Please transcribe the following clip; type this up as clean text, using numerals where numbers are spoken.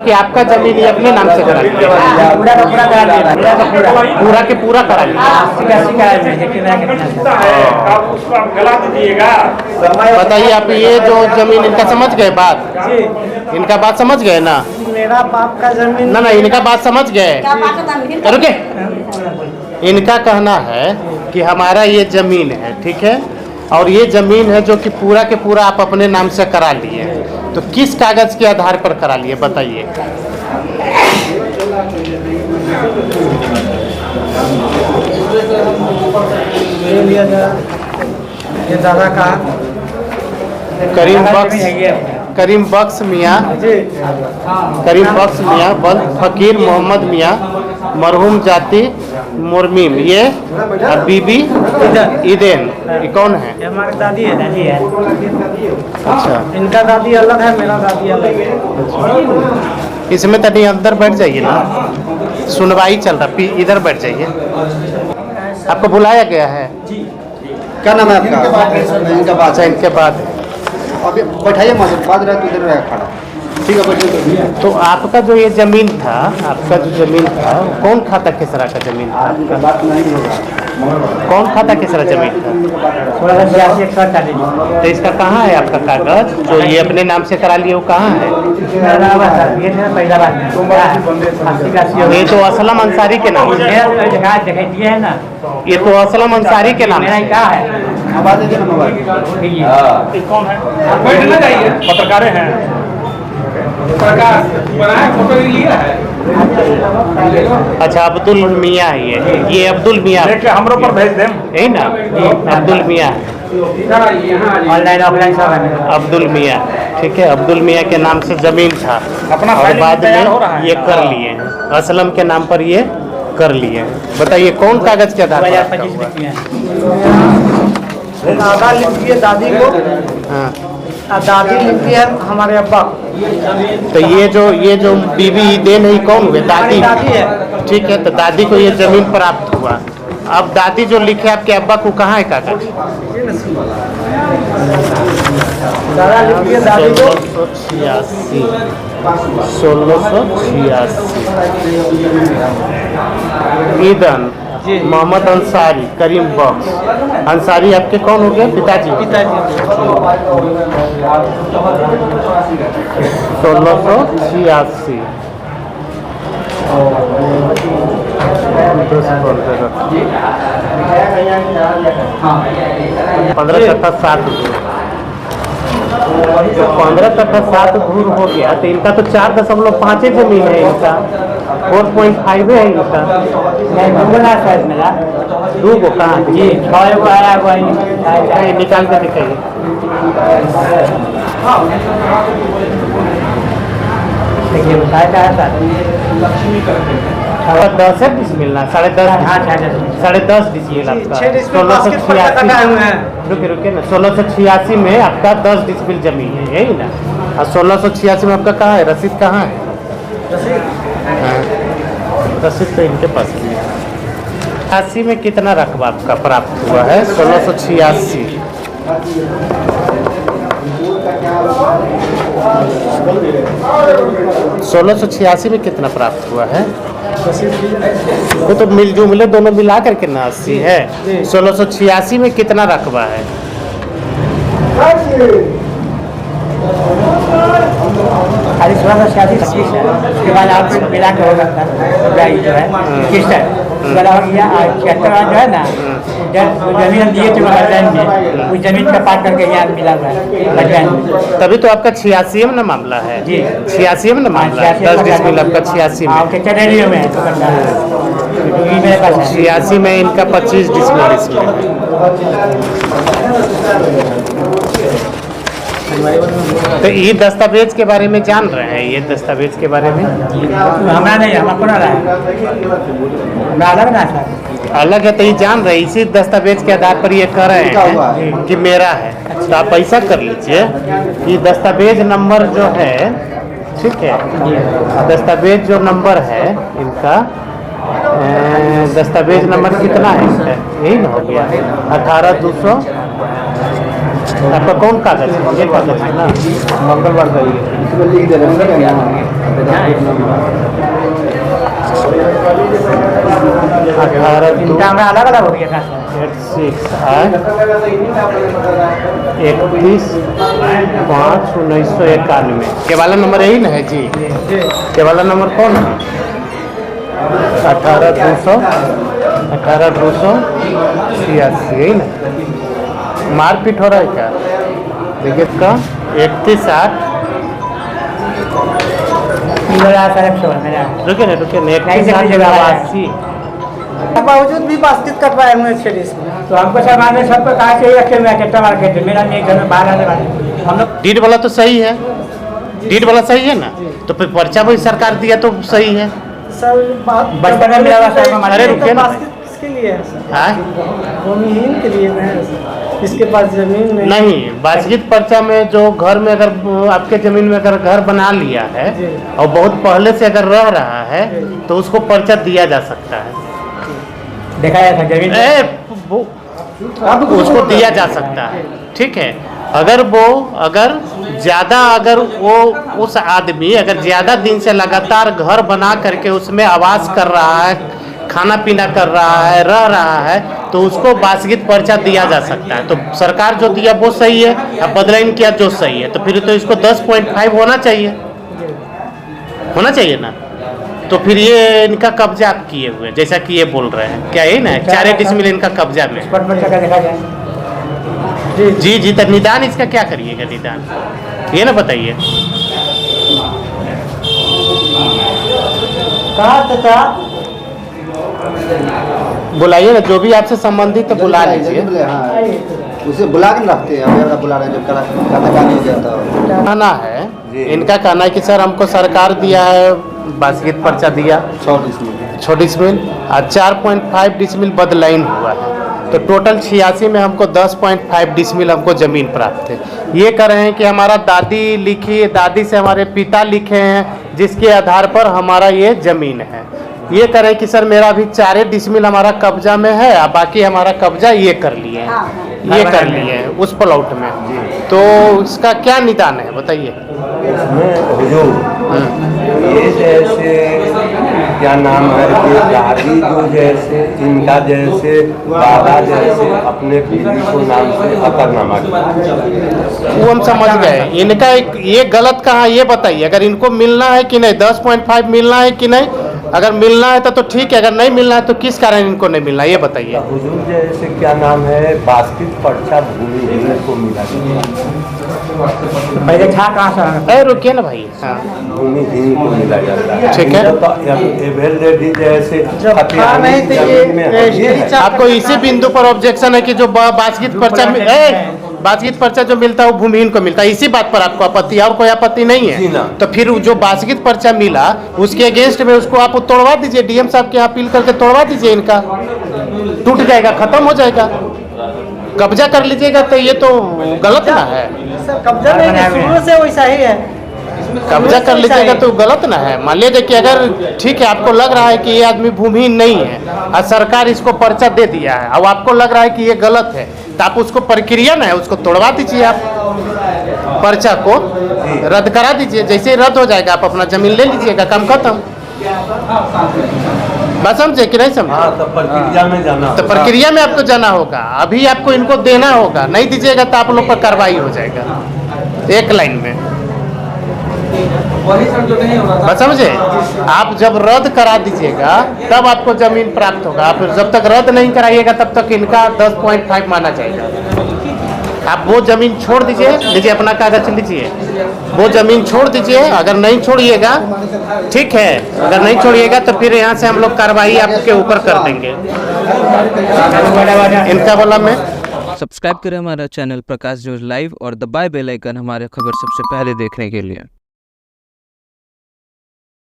कि आपका जमीन ये अपने नाम से करा लिया, पूरा का पूरा करा लिया, पूरा के पूरा करा लिया। बताइए आप ये जो जमीन इनका समझ गए बात, इनका बात समझ गए ना? मेरा बाप का जमीन ना इनका बात समझ गए। रुके, इनका कहना है कि हमारा ये जमीन है, ठीक है, और ये जमीन है जो कि पूरा के पूरा आप अपने नाम से करा लिए, तो किस कागज के आधार पर करा लिए बताइए? ये दादा का करीम बख्श मियाँ, करीम बख्श मियाँ बल फकीर मोहम्मद मियाँ मरहूम जाति मुरमीम, ये बीबी ईदेन, ये कौन है? हमारी दादी है। अच्छा, इनका दादी अलग है, मेरा दादी अलग है। अच्छा। इसमें तभी अंदर बैठ जाइए ना, सुनवाई चल रहा, इधर बैठ जाइए। आपको बुलाया गया है? क्या नाम है आपका? इनका बात अच्छा, इनके बाद अभी बैठाइए, बात रहे तो इधर रहे खड़ा, ठीक है बैठिए। तो आपका जो ये जमीन था, आपका जो जमीन था, कौन खाता खेसरा का जमीन था? बात नहीं होगा, कौन खाता खेसरा जमीन था? तो इसका कहाँ है आपका कागज जो ये अपने नाम से करा लिए, वो कहाँ है? ये तो असलम अंसारी के नाम से, ये तो असलम अंसारी के नाम से। कौन है? बैठना चाहिए, पत्रकार हैं, अच्छा, अब्दुल मियाँ है ये अब्दुल मियाँ, हमरो पर भेज दें, यही ना? अब्दुल मियाँ, ऑनलाइन ऑफलाइन सब है। अब्दुल मियाँ, ठीक है, अब्दुल मियाँ के नाम से जमीन था अपना और बाद हो रहा में है। ये कर लिए हैं, असलम के नाम पर ये कर लिए हैं। बताइए कौन कागज के आधार पर? 2025 में दादा लिखती है दादी को, हाँ, दादी लिखती है हमारे अब्बा। तो ये जो बीबी ईदेन है, कौन हुए? दादी है। ठीक है, तो दादी को ये जमीन प्राप्त हुआ। अब दादी जो लिखे आपके अब्बा को, कहाँ है कागज? दादा लिखती है दादी को 1686 ईदन मोहम्मद अंसारी करीम बख्श। अंसारी आपके कौन हो गए? पिताजी। 1686 15 तक 7 15 तक 7 धूर हो गया, तो इनका तो 4.5 जमीन है, इनका 4.5 है इनका। दो गो कहाँ जी? आया हुआ निकाल कर दिखाइए। और 10 डिस मिलना, 10.5 डिसिमिल आपका। 1686 रुके ना, 1686 में आपका 10 डिसिमिल जमीन है, यही ना? और 1686 में आपका कहाँ है? रसीद कहाँ है? रसीद तो इनके पास नहीं है। 86 में कितना रकबा आपका प्राप्त हुआ है? 1686 1686 में कितना प्राप्त हुआ है? वो तो मिले दोनों मिला करके ना 80 है। 1686 में कितना रकबा है? खाली 1686 है, उसके बाद आप मिला के हो सकता है जो है किस्त है, उसके बाद जो है ना जमीन दिए थे बजवाइन में, उस जमीन का पाट करके यहाँ मिला हुआ है बजवाइन में। तभी तो आपका 86 में ना मामला है जी, 86 में ना मामला है। 10 डिसमिल आपका 86 में, चटेलियों में 86 में इनका 25 डिसमिल इसमें। तो ये दस्तावेज के बारे में जान रहे हैं? ये दस्तावेज के बारे में हमारा नहीं, हमको ना रहा अलग ना अलग है, तो ये जान रहे, इसी दस्तावेज के आधार पर ये कर रहे हैं कि मेरा है। तो आप ऐसा कर लीजिए कि दस्तावेज नंबर जो है, ठीक है, दस्तावेज जो नंबर है इनका, दस्तावेज नंबर कितना है इसका? यही ना हो गया 18/200। आपका कौन कागज है? ये कागज है ना, मंगलवार का इनका हमें अलग अलग हो गया था सर। 31/5/1991 के वाला नंबर यही ना है जी? के वाला नंबर कौन है? 18/286 यही ना? मारपीट हो रहा है क्या? देखिए इसका 31/8 रुके ना 31/8/82 बावजूद भी बास्केट कटवाए हुए थे इसमें, तो हमको सर माने सबको कहा कि रखे हुए कितना मार्केट है, मेरा नहीं घर में बाहर आने वाले हम लोग। डीड वाला तो सही है, डीड वाला सही है ना? तो फिर पर्चा भी सरकार दिया तो सही है। सर बचपन में मेरा सर अरे रुकिए ना। किसके लिए है सर? हाँ? भूमिहीन के लिए है, इसके पास जमीन नहीं, बातचीत पर्चा में जो घर में अगर आपके जमीन में अगर घर बना लिया है और बहुत पहले से अगर रह रहा है तो उसको पर्चा दिया जा सकता है। देखा था जमीन उसको दिया जा सकता है, ठीक है। अगर ज़्यादा अगर वो उस आदमी अगर ज़्यादा दिन से लगातार घर बना करके उसमें आवास कर रहा है, खाना पीना कर रहा है, रह रहा है, तो उसको बासगित पर्चा दिया जा सकता है। तो सरकार जो दिया वो सही है, अब बदलाइन किया जो सही है, तो फिर तो इसको 10.5 होना चाहिए ना। तो फिर ये इनका कब्जा आप किए हुए जैसा कि ये बोल रहे हैं, क्या ये ना 4 डिसमिल इनका कब्जा में? जी तो निदान इसका क्या करिएगा? निदान ये ना बताइए। बुलाइए ना, जो भी आपसे संबंधित है बुला लीजिए। उसे बुला के रखते हैं, अभी बुला रहे हैं जब नहीं जाता। कहना है इनका कहना है कि सर हमको सरकार दिया है बासगित पर्चा दिया 6 डिसमिल और 4.5 डिसमिल बदलाइन हुआ है, तो टोटल 86 में हमको 10.5 डिसमिल हमको ज़मीन प्राप्त है। ये कह रहे हैं कि हमारा दादी से हमारे पिता लिखे हैं जिसके आधार पर हमारा ये ज़मीन है। ये कह रहे हैं कि सर मेरा अभी 4 डिसमिल हमारा कब्जा में है और बाकी हमारा कब्जा ये कर लिए हैं, ये कर लिए हैं उस प्लॉट में। तो इसका क्या निदान है बताइए? इसमें हुजूर ये जैसे क्या नाम है कि दादी जो जैसे इनका जैसे बाबा जैसे अपने पीढ़ी को नाम से अकरनामा वो हम समझ गए। इनका ये गलत कहाँ ये बताइए, अगर इनको मिलना है कि नहीं, 10.5 मिलना है कि नहीं? अगर मिलना है तो ठीक है, अगर नहीं मिलना है तो किस कारण इनको नहीं मिलना ये बताइए? हुजूर जैसे क्या नाम है बास्केट पर्चा भूमिहीन को मिला पहले था कहाँ से? रुकिए ना भाई। हाँ भूमिहीन को मिला जाता है, ठीक है। जैसे आपको इसी बिंदु पर ऑब्जेक्शन है कि जो बासगित पर्चा जो मिलता है वो भूमिहीन को मिलता है, इसी बात पर आपको आपत्ति है और कोई आपत्ति नहीं है? तो फिर जो बासगित पर्चा मिला उसके अगेंस्ट में उसको आप तोड़वा दीजिए, डीएम साहब के यहाँ अपील करके तोड़वा दीजिए, इनका टूट जाएगा, खत्म हो जाएगा, कब्जा कर लीजिएगा। तो ये तो गलत ना है? कब्जा नहीं, शुरू से वैसा ही है। कब्जा कर लीजिएगा तो गलत ना है? मान लीजिए कि अगर ठीक है आपको लग रहा है कि ये आदमी भूमिहीन नहीं है और सरकार इसको पर्चा दे दिया है और आपको लग रहा है कि ये गलत है, तो आप उसको प्रक्रिया ना है उसको तोड़वा दीजिए, आप पर्चा को रद्द करा दीजिए। जैसे ही रद्द हो जाएगा आप अपना जमीन ले लीजिएगा, काम खत्म। बात समझे कि नहीं समझे? तो प्रक्रिया में जाना, तो प्रक्रिया में आपको जाना होगा, अभी आपको इनको देना होगा, नहीं दीजिएगा तो आप लोग पर कार्रवाई हो जाएगा एक लाइन में। बस समझे? आप जब रद्द करा दीजिएगा तब आपको जमीन प्राप्त होगा, फिर जब तक रद्द नहीं कराइएगा तब तक इनका 10.5 माना जाएगा। आप वो जमीन छोड़ दीजिए, लीजिए अपना कागज लीजिए, वो जमीन छोड़ दीजिए। अगर नहीं छोड़िएगा ठीक है, अगर नहीं छोड़िएगा तो फिर यहाँ से हम लोग कार्रवाई आपके ऊपर कर देंगे। इनका बोला मैं सब्सक्राइब करें हमारा चैनल प्रकाश न्यूज़ लाइव और दबाए बेल आइकन हमारे खबर सबसे पहले देखने के लिए।